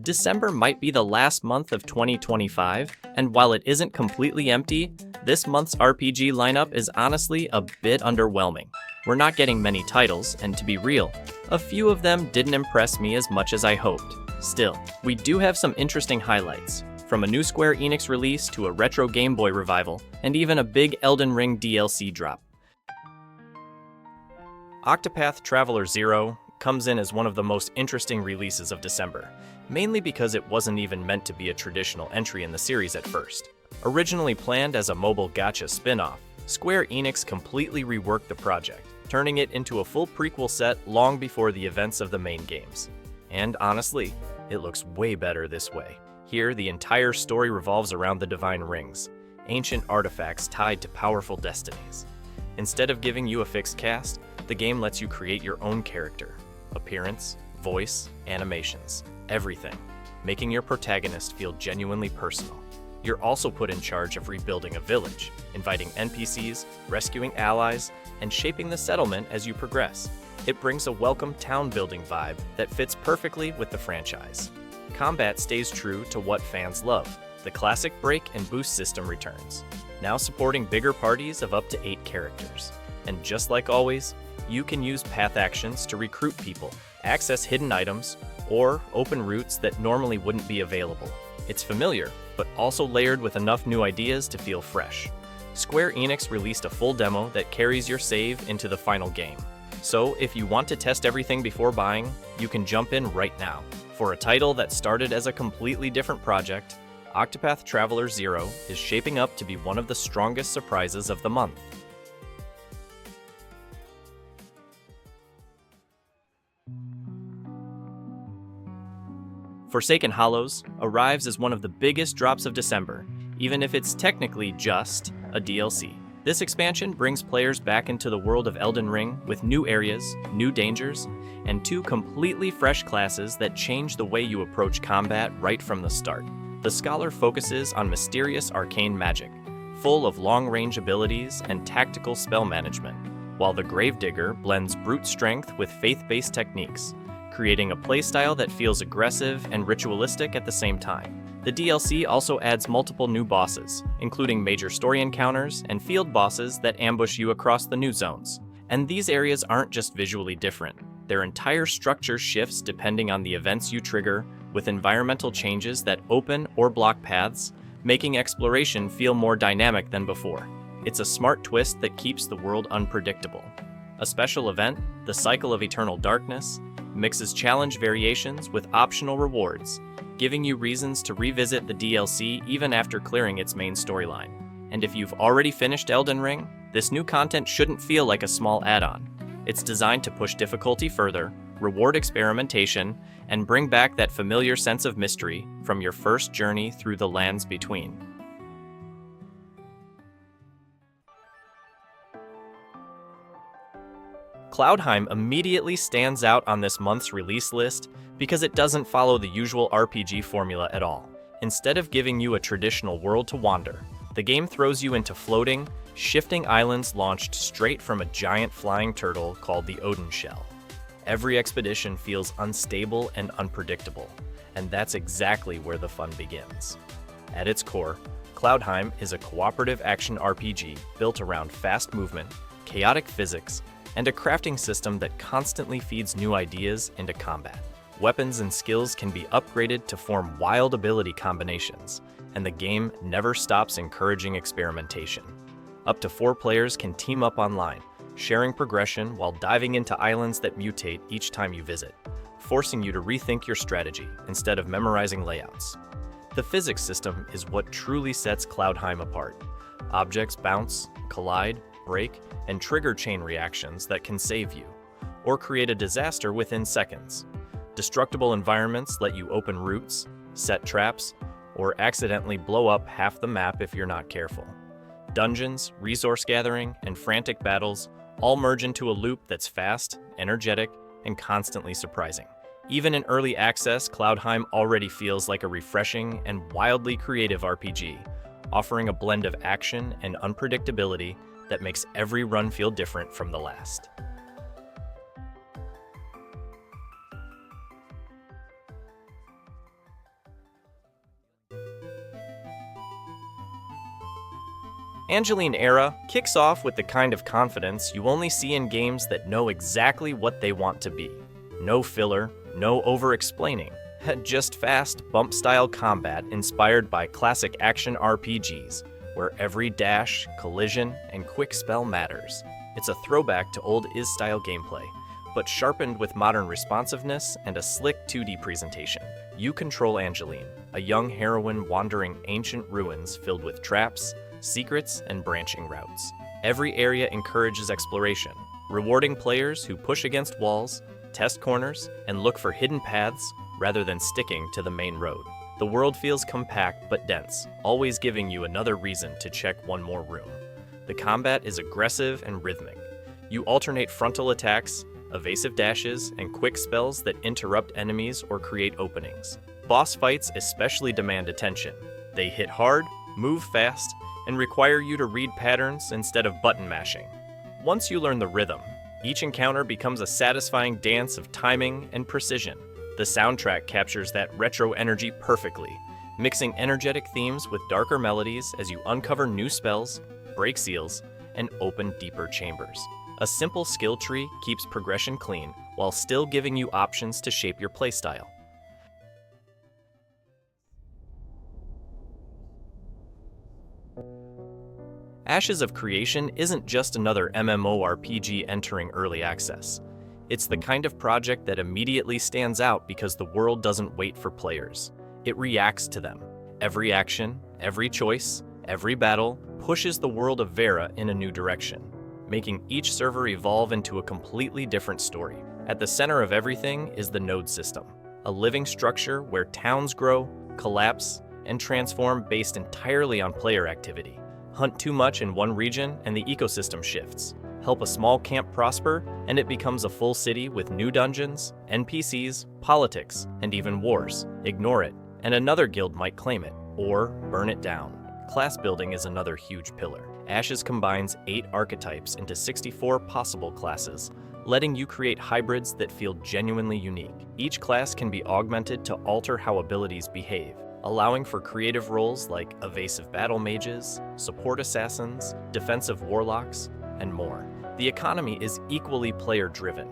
December might be the last month of 2025, and while it isn't completely empty, this month's RPG lineup is honestly a bit underwhelming. We're not getting many titles, and to be real, a few of them didn't impress me as much as I hoped. Still, we do have some interesting highlights, from a new Square Enix release to a retro Game Boy revival, and even a big Elden Ring DLC drop. Octopath Traveler 0 comes in as one of the most interesting releases of December, mainly because it wasn't even meant to be a traditional entry in the series at first. Originally planned as a mobile gacha spin-off, Square Enix completely reworked the project, turning it into a full prequel set long before the events of the main games. And honestly, it looks way better this way. Here, the entire story revolves around the Divine Rings, ancient artifacts tied to powerful destinies. Instead of giving you a fixed cast, the game lets you create your own character, appearance, voice, animations, everything, making your protagonist feel genuinely personal. You're also put in charge of rebuilding a village, inviting NPCs, rescuing allies, and shaping the settlement as you progress. It brings a welcome town-building vibe that fits perfectly with the franchise. Combat stays true to what fans love. The classic break and boost system returns, now supporting bigger parties of up to 8 characters. And just like always, you can use path actions to recruit people, access hidden items, or open routes that normally wouldn't be available. It's familiar, but also layered with enough new ideas to feel fresh. Square Enix released a full demo that carries your save into the final game. So if you want to test everything before buying, you can jump in right now. For a title that started as a completely different project, Octopath Traveler 0 is shaping up to be one of the strongest surprises of the month. Forsaken Hollows arrives as one of the biggest drops of December, even if it's technically just a DLC. This expansion brings players back into the world of Elden Ring with new areas, new dangers, and 2 completely fresh classes that change the way you approach combat right from the start. The Scholar focuses on mysterious arcane magic, full of long-range abilities and tactical spell management, while the Gravedigger blends brute strength with faith-based techniques, creating a playstyle that feels aggressive and ritualistic at the same time. The DLC also adds multiple new bosses, including major story encounters and field bosses that ambush you across the new zones. And these areas aren't just visually different. Their entire structure shifts depending on the events you trigger, with environmental changes that open or block paths, making exploration feel more dynamic than before. It's a smart twist that keeps the world unpredictable. A special event, the Cycle of Eternal Darkness, mixes challenge variations with optional rewards, giving you reasons to revisit the DLC even after clearing its main storyline. And if you've already finished Elden Ring, this new content shouldn't feel like a small add-on. It's designed to push difficulty further, reward experimentation, and bring back that familiar sense of mystery from your first journey through the lands between. Cloudheim immediately stands out on this month's release list because it doesn't follow the usual RPG formula at all. Instead of giving you a traditional world to wander, the game throws you into floating, shifting islands launched straight from a giant flying turtle called the Odin Shell. Every expedition feels unstable and unpredictable, and that's exactly where the fun begins. At its core, Cloudheim is a cooperative action RPG built around fast movement, chaotic physics, and a crafting system that constantly feeds new ideas into combat. Weapons and skills can be upgraded to form wild ability combinations, and the game never stops encouraging experimentation. Up to 4 players can team up online, sharing progression while diving into islands that mutate each time you visit, forcing you to rethink your strategy instead of memorizing layouts. The physics system is what truly sets Cloudheim apart. Objects bounce, collide, break, and trigger chain reactions that can save you, or create a disaster within seconds. Destructible environments let you open routes, set traps, or accidentally blow up half the map if you're not careful. Dungeons, resource gathering, and frantic battles all merge into a loop that's fast, energetic, and constantly surprising. Even in early access, Cloudheim already feels like a refreshing and wildly creative RPG, offering a blend of action and unpredictability that makes every run feel different from the last. Angeline Era kicks off with the kind of confidence you only see in games that know exactly what they want to be. No filler, no over-explaining, just fast, bump-style combat inspired by classic action RPGs, where every dash, collision, and quick spell matters. It's a throwback to old Is-style gameplay, but sharpened with modern responsiveness and a slick 2D presentation. You control Angeline, a young heroine wandering ancient ruins filled with traps, secrets, and branching routes. Every area encourages exploration, rewarding players who push against walls, test corners, and look for hidden paths rather than sticking to the main road. The world feels compact but dense, always giving you another reason to check one more room. The combat is aggressive and rhythmic. You alternate frontal attacks, evasive dashes, and quick spells that interrupt enemies or create openings. Boss fights especially demand attention. They hit hard, move fast, and require you to read patterns instead of button mashing. Once you learn the rhythm, each encounter becomes a satisfying dance of timing and precision. The soundtrack captures that retro energy perfectly, mixing energetic themes with darker melodies as you uncover new spells, break seals, and open deeper chambers. A simple skill tree keeps progression clean while still giving you options to shape your playstyle. Ashes of Creation isn't just another MMORPG entering early access. It's the kind of project that immediately stands out because the world doesn't wait for players. It reacts to them. Every action, every choice, every battle pushes the world of Vera in a new direction, making each server evolve into a completely different story. At the center of everything is the node system, a living structure where towns grow, collapse, and transform based entirely on player activity. Hunt too much in one region and the ecosystem shifts. Help a small camp prosper and it becomes a full city with new dungeons, NPCs, politics, and even wars. Ignore it, and another guild might claim it, or burn it down. Class building is another huge pillar. Ashes combines 8 archetypes into 64 possible classes, letting you create hybrids that feel genuinely unique. Each class can be augmented to alter how abilities behave, allowing for creative roles like evasive battle mages, support assassins, defensive warlocks, and more. The economy is equally player-driven.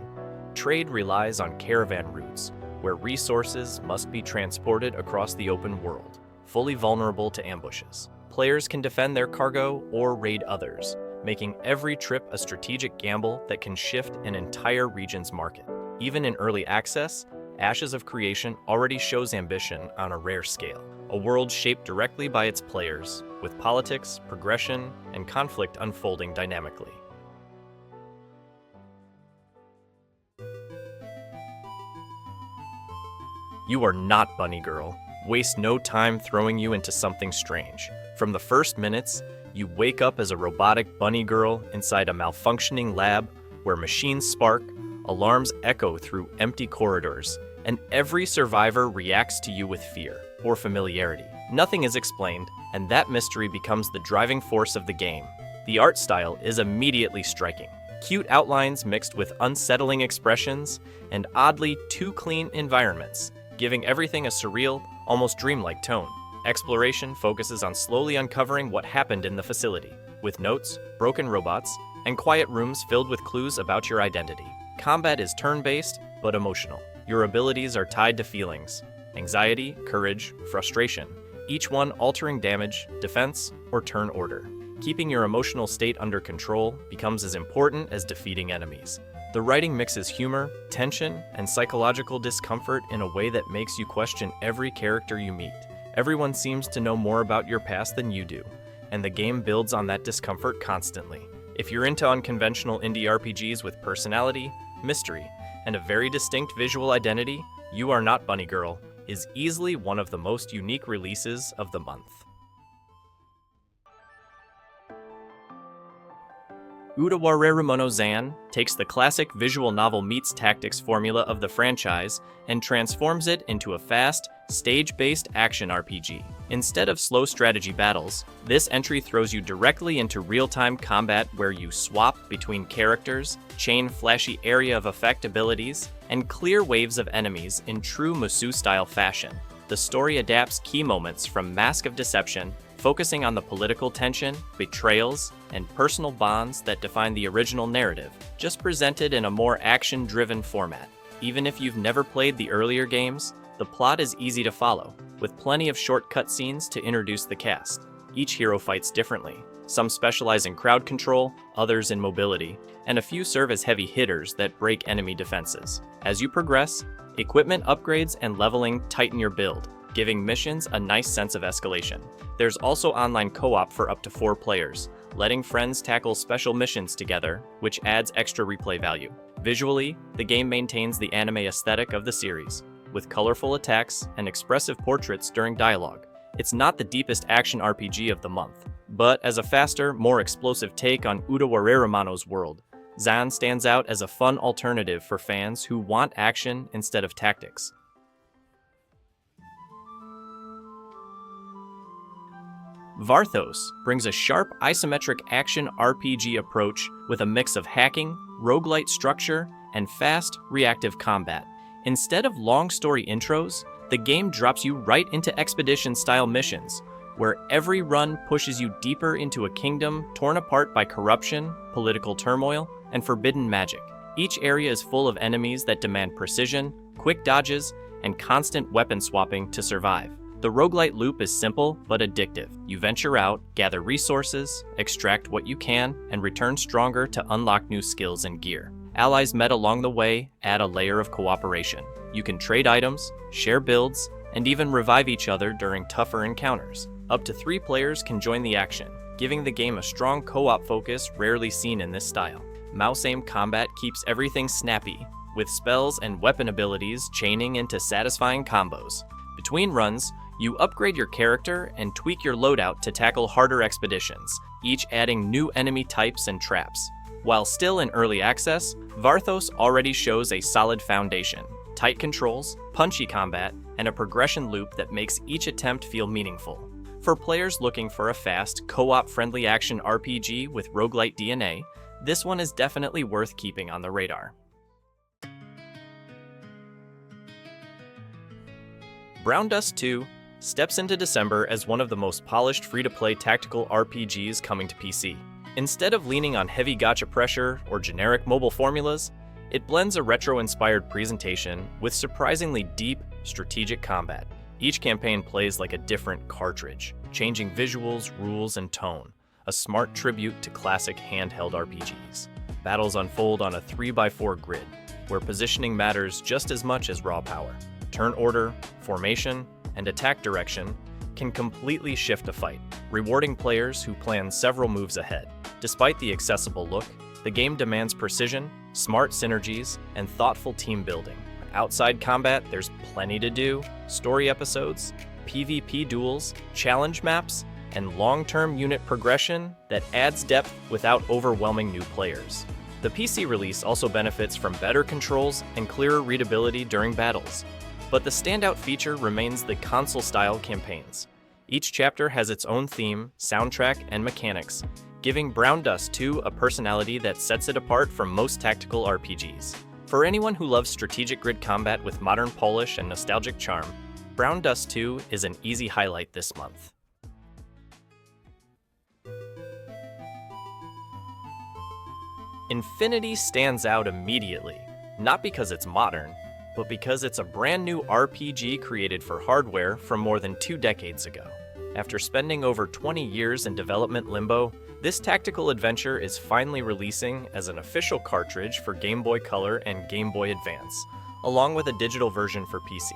Trade relies on caravan routes, where resources must be transported across the open world, fully vulnerable to ambushes. Players can defend their cargo or raid others, making every trip a strategic gamble that can shift an entire region's market. Even in early access, Ashes of Creation already shows ambition on a rare scale. A world shaped directly by its players, with politics, progression, and conflict unfolding dynamically. You are not Bunny Girl. Waste no time throwing you into something strange. From the first minutes, you wake up as a robotic bunny girl inside a malfunctioning lab where machines spark, alarms echo through empty corridors, and every survivor reacts to you with fear or familiarity. Nothing is explained, and that mystery becomes the driving force of the game. The art style is immediately striking. Cute outlines mixed with unsettling expressions and oddly too clean environments, giving everything a surreal, almost dreamlike tone. Exploration focuses on slowly uncovering what happened in the facility, with notes, broken robots, and quiet rooms filled with clues about your identity. Combat is turn-based, but emotional. Your abilities are tied to feelings: anxiety, courage, frustration, each one altering damage, defense, or turn order. Keeping your emotional state under control becomes as important as defeating enemies. The writing mixes humor, tension, and psychological discomfort in a way that makes you question every character you meet. Everyone seems to know more about your past than you do, and the game builds on that discomfort constantly. If you're into unconventional indie RPGs with personality, mystery, and a very distinct visual identity, You Are Not Bunnygirl is easily one of the most unique releases of the month. Utawarerumono Zan takes the classic visual novel meets tactics formula of the franchise and transforms it into a fast, stage-based action RPG. Instead of slow strategy battles, this entry throws you directly into real-time combat where you swap between characters, chain flashy area of effect abilities, and clear waves of enemies in true Musou-style fashion. The story adapts key moments from Mask of Deception focusing on the political tension, betrayals, and personal bonds that define the original narrative, just presented in a more action-driven format. Even if you've never played the earlier games, the plot is easy to follow, with plenty of short cutscenes to introduce the cast. Each hero fights differently. Some specialize in crowd control, others in mobility, and a few serve as heavy hitters that break enemy defenses. As you progress, equipment upgrades and leveling tighten your build, giving missions a nice sense of escalation. There's also online co-op for up to 4 players, letting friends tackle special missions together, which adds extra replay value. Visually, the game maintains the anime aesthetic of the series, with colorful attacks and expressive portraits during dialogue. It's not the deepest action RPG of the month, but as a faster, more explosive take on Utawarerumono's world, Zan stands out as a fun alternative for fans who want action instead of tactics. Varthos brings a sharp isometric action RPG approach with a mix of hacking, roguelite structure, and fast, reactive combat. Instead of long story intros, the game drops you right into expedition-style missions, where every run pushes you deeper into a kingdom torn apart by corruption, political turmoil, and forbidden magic. Each area is full of enemies that demand precision, quick dodges, and constant weapon swapping to survive. The roguelite loop is simple but addictive. You venture out, gather resources, extract what you can, and return stronger to unlock new skills and gear. Allies met along the way add a layer of cooperation. You can trade items, share builds, and even revive each other during tougher encounters. Up to 3 players can join the action, giving the game a strong co-op focus rarely seen in this style. Mouse-aim combat keeps everything snappy, with spells and weapon abilities chaining into satisfying combos. Between runs, you upgrade your character and tweak your loadout to tackle harder expeditions, each adding new enemy types and traps. While still in early access, Varthos already shows a solid foundation, tight controls, punchy combat, and a progression loop that makes each attempt feel meaningful. For players looking for a fast, co-op friendly action RPG with roguelite DNA, this one is definitely worth keeping on the radar. BrownDust 2 steps into December as one of the most polished free-to-play tactical RPGs coming to PC. Instead of leaning on heavy gacha pressure or generic mobile formulas, it blends a retro-inspired presentation with surprisingly deep, strategic combat. Each campaign plays like a different cartridge, changing visuals, rules, and tone, a smart tribute to classic handheld RPGs. Battles unfold on a 3x4 grid, where positioning matters just as much as raw power. Turn order, formation, and attack direction can completely shift a fight, rewarding players who plan several moves ahead. Despite the accessible look, the game demands precision, smart synergies, and thoughtful team building. Outside combat, there's plenty to do: story episodes, PvP duels, challenge maps, and long-term unit progression that adds depth without overwhelming new players. The PC release also benefits from better controls and clearer readability during battles. But the standout feature remains the console-style campaigns. Each chapter has its own theme, soundtrack, and mechanics, giving BrownDust 2 a personality that sets it apart from most tactical RPGs. For anyone who loves strategic grid combat with modern polish and nostalgic charm, BrownDust 2 is an easy highlight this month. Infinity stands out immediately, not because it's modern, but because it's a brand new RPG created for hardware from more than 2 decades ago. After spending over 20 years in development limbo, this tactical adventure is finally releasing as an official cartridge for Game Boy Color and Game Boy Advance, along with a digital version for PC.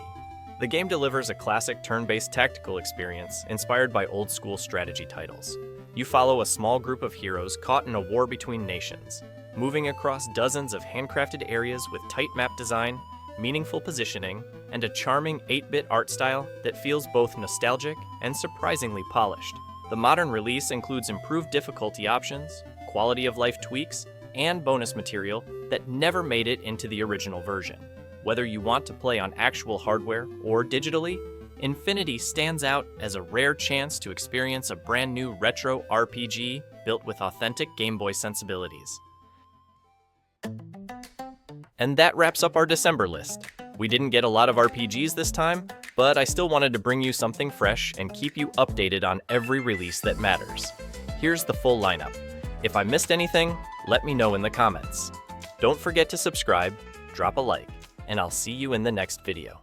The game delivers a classic turn-based tactical experience inspired by old-school strategy titles. You follow a small group of heroes caught in a war between nations, moving across dozens of handcrafted areas with tight map design, meaningful positioning, and a charming 8-bit art style that feels both nostalgic and surprisingly polished. The modern release includes improved difficulty options, quality of life tweaks, and bonus material that never made it into the original version. Whether you want to play on actual hardware or digitally, Infinity stands out as a rare chance to experience a brand new retro RPG built with authentic Game Boy sensibilities. And that wraps up our December list. We didn't get a lot of RPGs this time, but I still wanted to bring you something fresh and keep you updated on every release that matters. Here's the full lineup. If I missed anything, let me know in the comments. Don't forget to subscribe, drop a like, and I'll see you in the next video.